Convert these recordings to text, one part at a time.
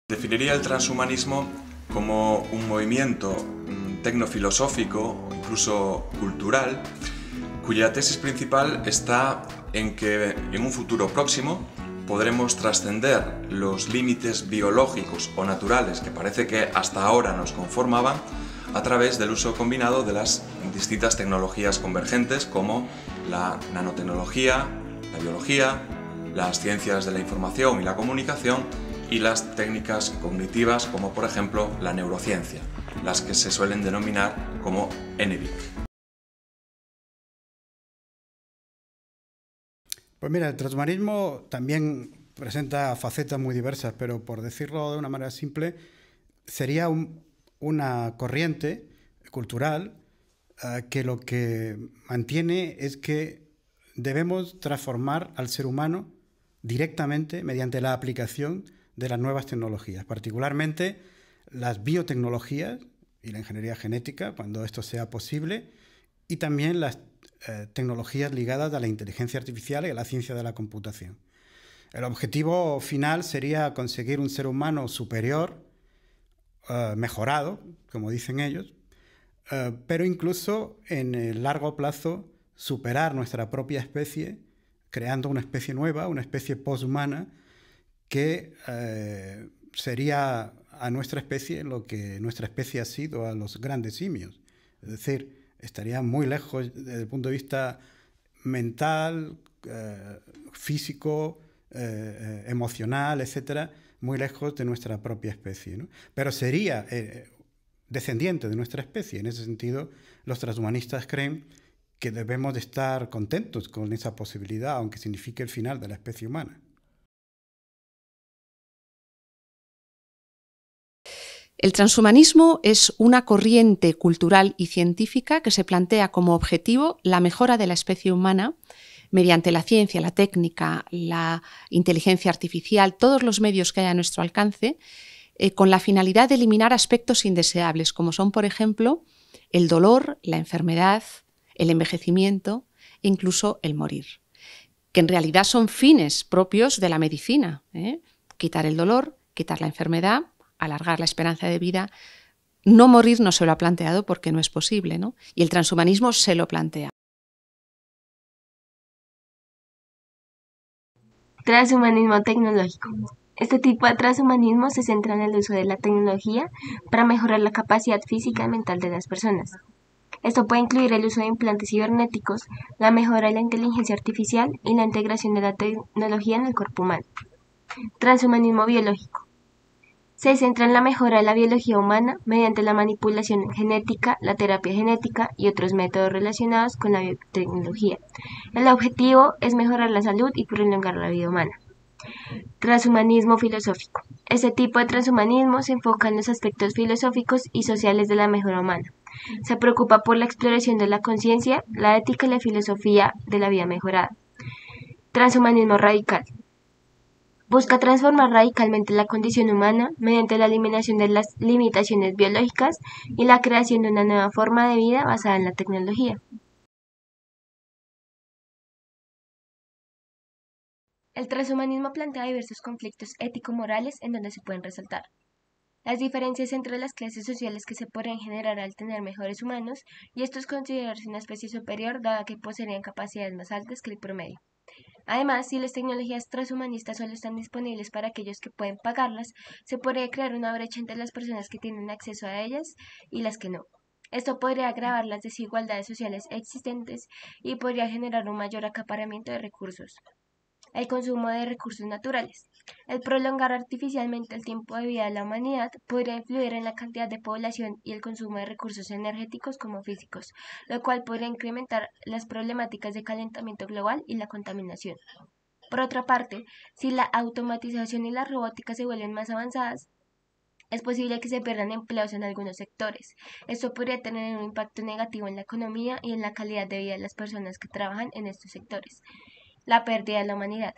Definiría el transhumanismo como un movimiento tecnofilosófico o incluso cultural, cuya tesis principal está en que en un futuro próximo podremos trascender los límites biológicos o naturales que parece que hasta ahora nos conformaban a través del uso combinado de las distintas tecnologías convergentes como la nanotecnología, la biología, las ciencias de la información y la comunicación y las técnicas cognitivas como por ejemplo la neurociencia, las que se suelen denominar como NBIC. Pues mira, el transhumanismo también presenta facetas muy diversas, pero por decirlo de una manera simple, sería una corriente cultural que lo que mantiene es que debemos transformar al ser humano directamente mediante la aplicación de las nuevas tecnologías, particularmente las biotecnologías y la ingeniería genética, cuando esto sea posible, y también las tecnologías ligadas a la inteligencia artificial y a la ciencia de la computación. El objetivo final sería conseguir un ser humano superior, mejorado, como dicen ellos, pero incluso en el largo plazo superar nuestra propia especie, creando una especie nueva, una especie poshumana, que sería a nuestra especie lo que nuestra especie ha sido a los grandes simios. Es decir, estaría muy lejos desde el punto de vista mental, físico, emocional, etcétera, muy lejos de nuestra propia especie, ¿no? Pero sería descendiente de nuestra especie. En ese sentido, los transhumanistas creen que debemos de estar contentos con esa posibilidad, aunque signifique el final de la especie humana. El transhumanismo es una corriente cultural y científica que se plantea como objetivo la mejora de la especie humana mediante la ciencia, la técnica, la inteligencia artificial, todos los medios que hay a nuestro alcance, con la finalidad de eliminar aspectos indeseables, como son, por ejemplo, el dolor, la enfermedad, el envejecimiento e incluso el morir, que en realidad son fines propios de la medicina, ¿eh? Quitar el dolor, quitar la enfermedad, alargar la esperanza de vida. No morir no se lo ha planteado porque no es posible, ¿no? Y el transhumanismo se lo plantea. Transhumanismo tecnológico. Este tipo de transhumanismo se centra en el uso de la tecnología para mejorar la capacidad física y mental de las personas. Esto puede incluir el uso de implantes cibernéticos, la mejora de la inteligencia artificial y la integración de la tecnología en el cuerpo humano. Transhumanismo biológico. Se centra en la mejora de la biología humana mediante la manipulación genética, la terapia genética y otros métodos relacionados con la biotecnología. El objetivo es mejorar la salud y prolongar la vida humana. Transhumanismo filosófico. Este tipo de transhumanismo se enfoca en los aspectos filosóficos y sociales de la mejora humana. Se preocupa por la exploración de la conciencia, la ética y la filosofía de la vida mejorada. Transhumanismo radical. Busca transformar radicalmente la condición humana mediante la eliminación de las limitaciones biológicas y la creación de una nueva forma de vida basada en la tecnología. El transhumanismo plantea diversos conflictos ético-morales en donde se pueden resaltar las diferencias entre las clases sociales que se podrían generar al tener mejores humanos, y esto es considerarse una especie superior dada que poseerían capacidades más altas que el promedio. Además, si las tecnologías transhumanistas solo están disponibles para aquellos que pueden pagarlas, se podría crear una brecha entre las personas que tienen acceso a ellas y las que no. Esto podría agravar las desigualdades sociales existentes y podría generar un mayor acaparamiento de recursos. El consumo de recursos naturales. El prolongar artificialmente el tiempo de vida de la humanidad podría influir en la cantidad de población y el consumo de recursos energéticos como físicos, lo cual podría incrementar las problemáticas de calentamiento global y la contaminación. Por otra parte, si la automatización y la robótica se vuelven más avanzadas, es posible que se pierdan empleos en algunos sectores. Esto podría tener un impacto negativo en la economía y en la calidad de vida de las personas que trabajan en estos sectores. La pérdida de la humanidad.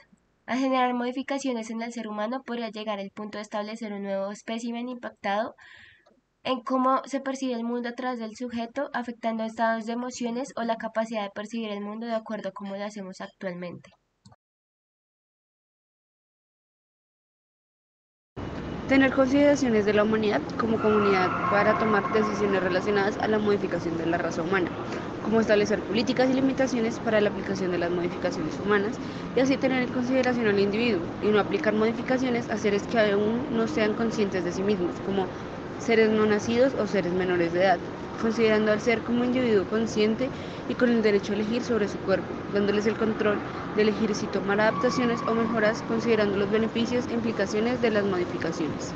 Al generar modificaciones en el ser humano podría llegar el punto de establecer un nuevo espécimen impactado en cómo se percibe el mundo a través del sujeto, afectando estados de emociones o la capacidad de percibir el mundo de acuerdo a cómo lo hacemos actualmente. Tener consideraciones de la humanidad como comunidad para tomar decisiones relacionadas a la modificación de la raza humana, como establecer políticas y limitaciones para la aplicación de las modificaciones humanas y así tener en consideración al individuo y no aplicar modificaciones a seres que aún no sean conscientes de sí mismos, como seres no nacidos o seres menores de edad, considerando al ser como individuo consciente y con el derecho a elegir sobre su cuerpo, dándoles el control de elegir si tomar adaptaciones o mejoras, considerando los beneficios e implicaciones de las modificaciones.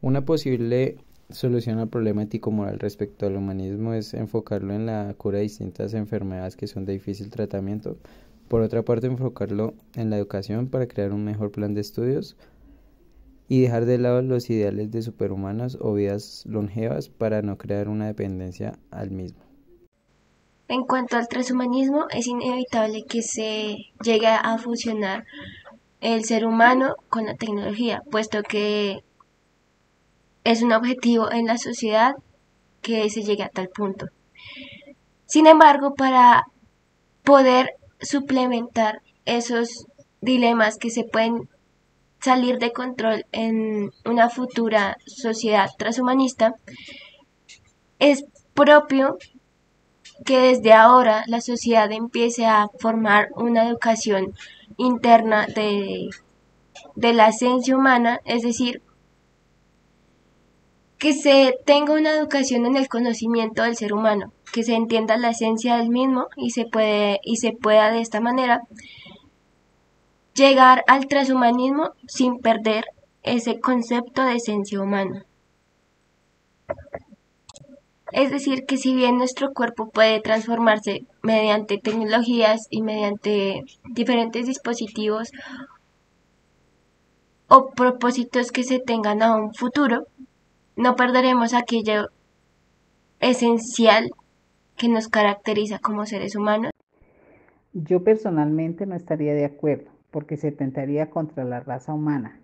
Una posible solución al problema ético-moral respecto al humanismo es enfocarlo en la cura de distintas enfermedades que son de difícil tratamiento. Por otra parte, enfocarlo en la educación para crear un mejor plan de estudios y dejar de lado los ideales de superhumanos o vidas longevas para no crear una dependencia al mismo. En cuanto al transhumanismo, es inevitable que se llegue a fusionar el ser humano con la tecnología, puesto que es un objetivo en la sociedad que se llegue a tal punto. Sin embargo, para poder suplementar esos dilemas que se pueden salir de control en una futura sociedad transhumanista, es propio que desde ahora la sociedad empiece a formar una educación interna de la esencia humana, es decir, que se tenga una educación en el conocimiento del ser humano, que se entienda la esencia del mismo y se pueda de esta manera llegar al transhumanismo sin perder ese concepto de esencia humana. Es decir, que si bien nuestro cuerpo puede transformarse mediante tecnologías y mediante diferentes dispositivos o propósitos que se tengan a un futuro, no perderemos aquello esencial que nos caracteriza como seres humanos. Yo personalmente no estaría de acuerdo, porque se atentaría contra la raza humana,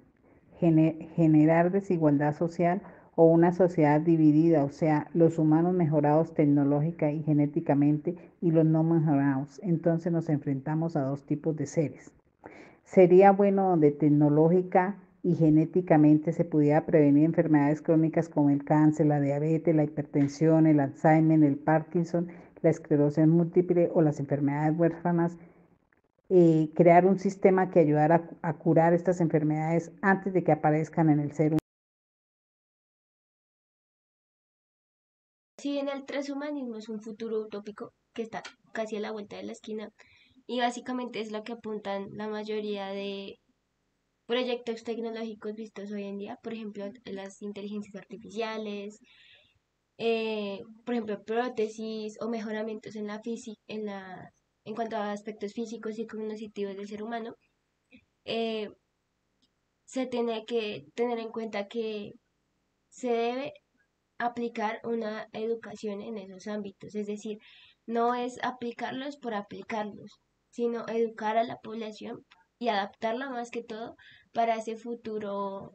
generar desigualdad social o una sociedad dividida, o sea, los humanos mejorados tecnológica y genéticamente y los no mejorados. Entonces nos enfrentamos a dos tipos de seres. Sería bueno donde tecnológica y genéticamente se pudiera prevenir enfermedades crónicas como el cáncer, la diabetes, la hipertensión, el Alzheimer, el Parkinson, la esclerosis múltiple o las enfermedades huérfanas, crear un sistema que ayudara a curar estas enfermedades antes de que aparezcan en el ser humano. Si bien el transhumanismo es un futuro utópico que está casi a la vuelta de la esquina y básicamente es lo que apuntan la mayoría de proyectos tecnológicos vistos hoy en día, por ejemplo, las inteligencias artificiales, por ejemplo, prótesis o mejoramientos en en cuanto a aspectos físicos y cognitivos del ser humano, eh, se tiene que tener en cuenta que se debe aplicar una educación en esos ámbitos, es decir, no es aplicarlos por aplicarlos, sino educar a la población y adaptarla más que todo para ese futuro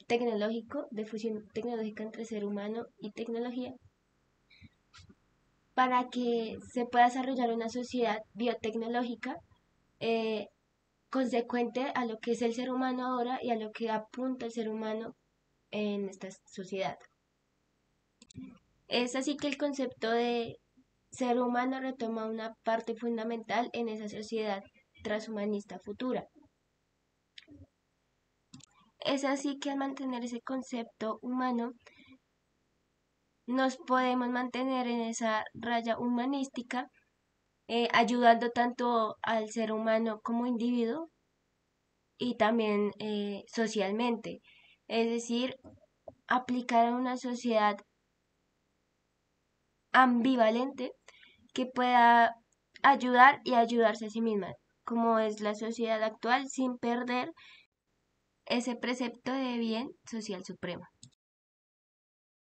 tecnológico, de fusión tecnológica entre ser humano y tecnología, para que se pueda desarrollar una sociedad biotecnológica eh, consecuente a lo que es el ser humano ahora y a lo que apunta el ser humano en esta sociedad. Es así que el concepto de ser humano retoma una parte fundamental en esa sociedad transhumanista futura. Es así que al mantener ese concepto humano, nos podemos mantener en esa raya humanística, ayudando tanto al ser humano como individuo y también socialmente. Es decir, aplicar a una sociedad ambivalente que pueda ayudar y ayudarse a sí misma, como es la sociedad actual, sin perder ese precepto de bien social supremo.